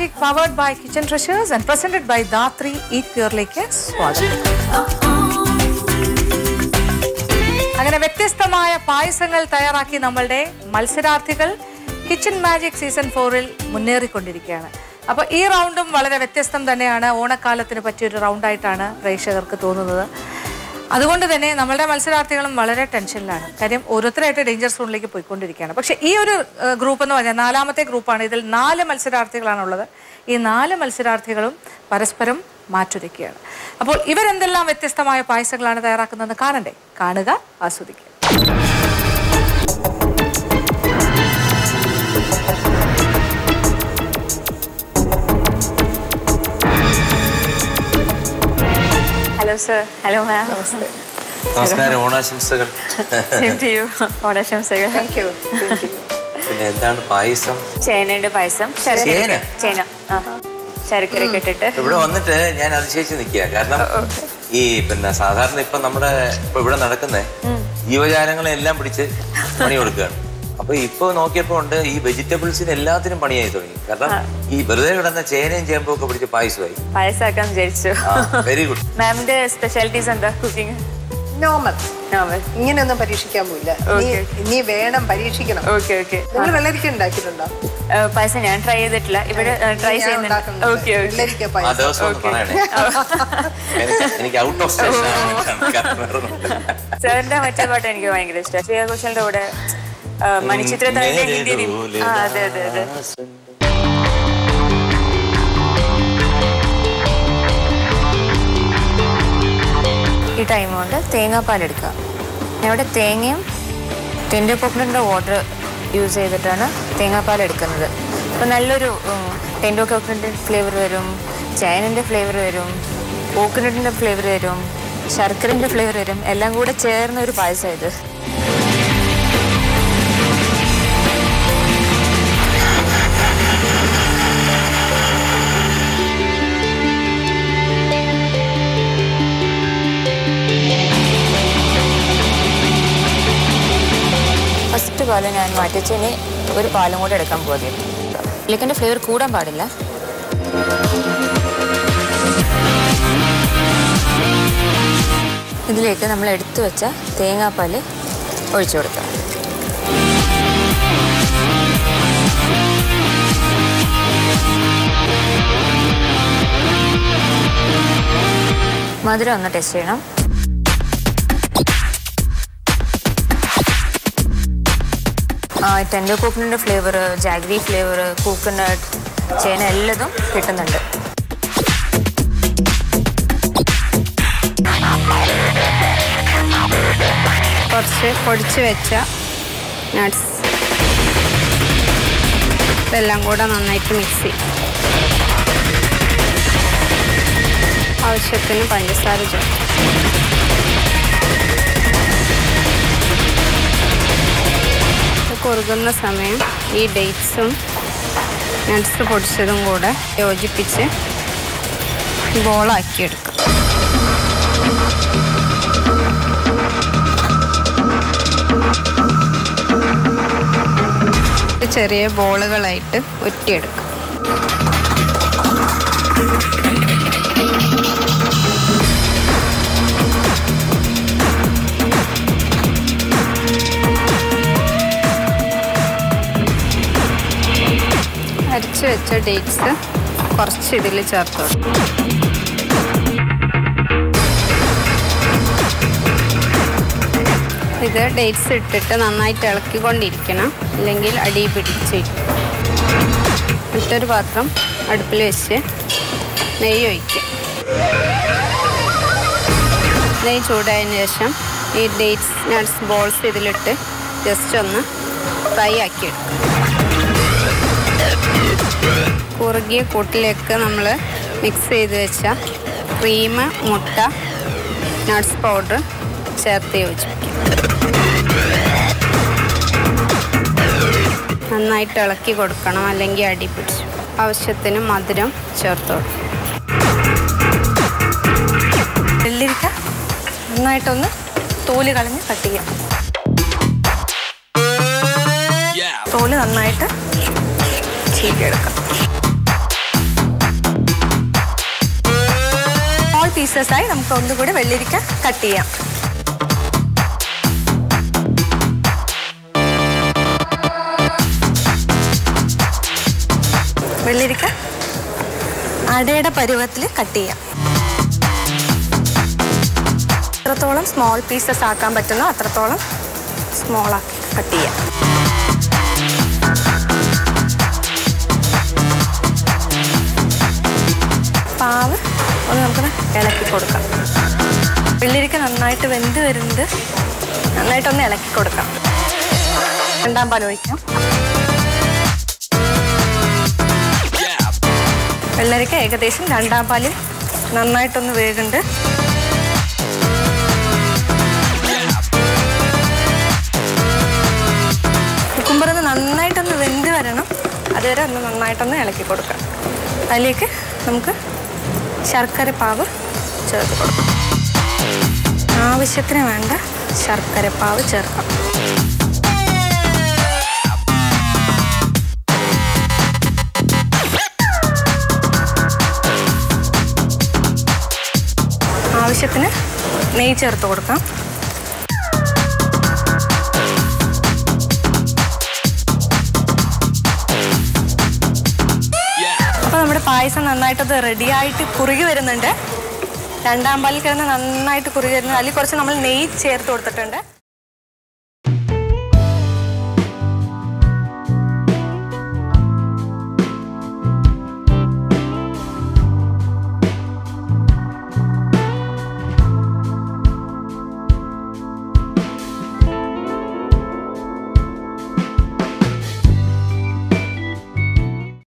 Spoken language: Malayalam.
Magic powered by Kitchen Treasures and presented by Dhatri Eat Pure-ലേക്ക് സ്വാഗതം. അങ്ങനെ വ്യത്യസ്തമായ പായസങ്ങൾ തയ്യാറാക്കി നമ്മളുടെ മത്സരാർത്ഥികൾ കിച്ചൺ മാജിക് സീസൺ 4-ൽ മുന്നേറിക്കൊണ്ടിരിക്കുകയാണ്. അപ്പോൾ ഈ റൗണ്ടും വളരെ വ്യത്യസ്തം തന്നെയാണ്. ഓണക്കാലത്തിന് പറ്റിയൊരു റൗണ്ടായിട്ടാണ് പ്രേക്ഷകർക്ക് തോന്നുന്നത്. അതുകൊണ്ട് തന്നെ നമ്മളുടെ മത്സരാർത്ഥികളും വളരെ ടെൻഷനിലാണ്. കാര്യം ഓരോരുത്തരായിട്ട് ഡേഞ്ചർ സോണിലേക്ക് പോയിക്കൊണ്ടിരിക്കുകയാണ്. പക്ഷേ ഈ ഒരു ഗ്രൂപ്പ് എന്ന് പറഞ്ഞാൽ 4ാമത്തെ ഗ്രൂപ്പാണ്. ഇതിൽ 4 മത്സരാർത്ഥികളാണുള്ളത്. ഈ 4 മത്സരാർത്ഥികളും പരസ്പരം മാറ്റുരയ്ക്കുകയാണ്. അപ്പോൾ ഇവരെന്തെല്ലാം വ്യത്യസ്തമായ പായസങ്ങളാണ് തയ്യാറാക്കുന്നതെന്ന് കാണണ്ടേ? കാണുക, ആസ്വദിക്കുക. Hello sir. Hello ma'am. നമസ്കാരം. ഓണാശംസകൾ. Same to you. ഓണാശംസകൾ. Thank you. പിന്നെ എന്താണ് പായസം? ചേനയുടെ പായസം. ചേന. ശർക്കര ഇട്ടിട്ട്. ഇവിടെ വന്നിട്ട് ഞാൻ അതിശയിച്ച് നിൽക്കുക. കാരണം ഈ പിന്നെ സാധാരണ ഇപ്പൊ നമ്മുടെ ഇപ്പൊ ഇവിടെ നടക്കുന്ന ജീവജാലങ്ങളെല്ലാം പിടിച്ച് പണി കൊടുക്കുകയാണ്. അപ്പൊ ഇപ്പൊ നോക്കിയപ്പോ ഉണ്ട് ഈ വെജിറ്റബിൾസിന് എല്ലാത്തിനും പണിയായി തുടങ്ങി. കാരണം ഈ വെറുതെ കിടന്ന ചേനയും ചേമ്പും ഒക്കെ പിടിച്ച് പായസമായി. പായസാക്കാൻ വിചാരിച്ചു. Very good. മാമിന്റെ സ്പെഷ്യാലിറ്റീസ് എന്താ കുക്കിംഗ്? നോർമൽ. ഇങ്ങനെയൊന്നും പരീക്ഷിക്കാൻ പോയില്ല. നീ വേണം പരീക്ഷിക്കണം. ഓക്കെ. നിങ്ങൾ വെള്ളരിക്ക ഉണ്ടാക്കിയിട്ടുണ്ടോ? പായസം ഞാൻ ട്രൈ ചെയ്തിട്ടില്ല. ഇവിടെ ട്രൈ ചെയ്യുന്നുണ്ട്. സാറിന്റെ മറ്റേ പാട്ട് എനിക്ക് ഭയങ്കര ഇഷ്ടമാണ്. ശ്രേയ ഘോഷാലിന്റെ കൂടെ മണിച്ചിത്രത്താഴിന്റെ ഹിന്ദിയിലും. അതെ. ഈ ടൈം കൊണ്ട് തേങ്ങാപ്പാലെടുക്കുക. ഞാൻ ഇവിടെ തേങ്ങയും ടെൻഡർ കോക്കനട്ടിൻ്റെ വാട്ടർ യൂസ് ചെയ്തിട്ടാണ് തേങ്ങാപ്പാലെടുക്കുന്നത്. അപ്പോൾ നല്ലൊരു ടെൻഡർ കോക്കനട്ടിൻ്റെ ഫ്ലേവർ വരും, ചേനൻ്റെ ഫ്ലേവർ വരും, കോക്കനട്ടിൻ്റെ ഫ്ലേവർ വരും, ശർക്കരൻ്റെ ഫ്ലേവർ വരും. എല്ലാം കൂടെ ചേർന്ന ഒരു പായസം ഇത്. ഫസ്റ്റ് പാല് ഞാൻ മാറ്റിച്ച് ഇനി ഒരു പാലും കൂടെ എടുക്കാൻ പോകുന്നത്. ഇതിലേക്കെൻ്റെ ഫ്ലേവർ കൂടാൻ പാടില്ല. ഇതിലേക്ക് നമ്മൾ എടുത്തു വെച്ച തേങ്ങാപ്പാൽ ഒഴിച്ചു കൊടുക്കാം. മധുരം ഒന്ന് ടെസ്റ്റ് ചെയ്യണം. ടെൻഡർ കോക്കനട്ടിൻ്റെ ഫ്ലേവർ, ജാഗ്രി ഫ്ലേവർ, കോക്കനട്ട്, ചേന എല്ലതും കിട്ടുന്നുണ്ട്. കുറച്ച് പൊടിച്ച് വെച്ച നട്ട്സ് ഇതെല്ലാം കൂടെ നന്നായിട്ട് മിക്സ് ചെയ്യും. ആവശ്യത്തിന് പഞ്ചസാര ചേർക്കും. കുറുകുന്ന സമയം ഈ ഡേറ്റ്സും നട്ട്സ് പൊടിച്ചതും കൂടെ യോജിപ്പിച്ച് ബോളാക്കിയെടുക്കും. ചെറിയ ബോളുകളായിട്ട് ഉരുട്ടിയെടുക്കും. അരച്ച് വെച്ച ഡേറ്റ്സ് കുറച്ച് ഇതിൽ ചേർത്ത് കൊടുക്കും. ഇത് ഡേറ്റ്സ് ഇട്ടിട്ട് നന്നായിട്ട് ഇളക്കിക്കൊണ്ടിരിക്കണം, അല്ലെങ്കിൽ അടി പിടിച്ചിരിക്കും. മറ്റൊരു പാത്രം അടുപ്പിൽ വെച്ച് നെയ്യ് ഒഴിക്കുക. നെയ്യ് ചൂടായതിന് ശേഷം ഈ ഡേറ്റ്സ് നട്ട്സ് ബോൾസ് ഇതിലിട്ട് ജസ്റ്റ് ഒന്ന് ഫ്രൈ ആക്കിയെടുക്കും. കുറുകിയ കൂട്ടിലേക്ക് നമ്മൾ മിക്സ് ചെയ്ത് വെച്ച ക്രീം, മുട്ട, നട്ട്സ് പൗഡർ ചേർത്ത് യോജിപ്പിക്കും. നന്നായിട്ട് ഇളക്കി കൊടുക്കണം, അല്ലെങ്കിൽ അടി പിടിച്ചു. ആവശ്യത്തിന് മധുരം ചേർത്ത് കൊടുക്കും. വെള്ളരിക്ക നന്നായിട്ടൊന്ന് തോല് കളഞ്ഞ് കട്ട് ചെയ്യാം. തോല് നന്നായിട്ട് ചീകിയെടുക്കാം. പീസസായി നമുക്ക് ഒന്നുകൂടി വെള്ളരിക്ക കട്ട് ചെയ്യാം. വെള്ളരിക്ക അടയുടെ പരുവത്തിൽ കട്ട് ചെയ്യാം. എത്രത്തോളം സ്മോൾ പീസസ് ആക്കാൻ പറ്റുന്നോ അത്രത്തോളം സ്മോളാക്കി കട്ട് ചെയ്യാം. പാവ് ഒന്ന് നമുക്കൊന്ന് ഇളക്കി കൊടുക്കാം. വെള്ളരിക്ക നന്നായിട്ട് വെന്ത് വരുന്നത് നന്നായിട്ടൊന്ന് ഇളക്കി കൊടുക്കാം. രണ്ടാം പാൽ ഒഴിക്കാം. വെള്ളരിക്ക ഏകദേശം രണ്ടാം പാലിൽ നന്നായിട്ടൊന്ന് വേകുന്നുണ്ട്. കുക്കുംബറൊന്ന് നന്നായിട്ടൊന്ന് വെന്ത് വരണം. അതുവരെ ഒന്ന് നന്നായിട്ടൊന്ന് ഇളക്കി കൊടുക്കാം. അതിലേക്ക് നമുക്ക് ശർക്കരപ്പാവ് ചേർത്ത് കൊടുക്കാം. ആവശ്യത്തിന് വേണ്ട ശർക്കരപ്പാവ് ചേർക്കാം. ആവശ്യത്തിന് നെയ്യ് ചേർത്ത് കൊടുക്കാം. അപ്പോൾ നമ്മുടെ പായസം നന്നായിട്ടത് റെഡിയായിട്ട് കുറുകി വരുന്നുണ്ട്. രണ്ടാം പാലിൽ കിടന്ന് നന്നായിട്ട് കുറുകി വരുന്നത്. അതിൽ കുറച്ച് നമ്മൾ നെയ്യ് ചേർത്ത് കൊടുത്തിട്ടുണ്ട്.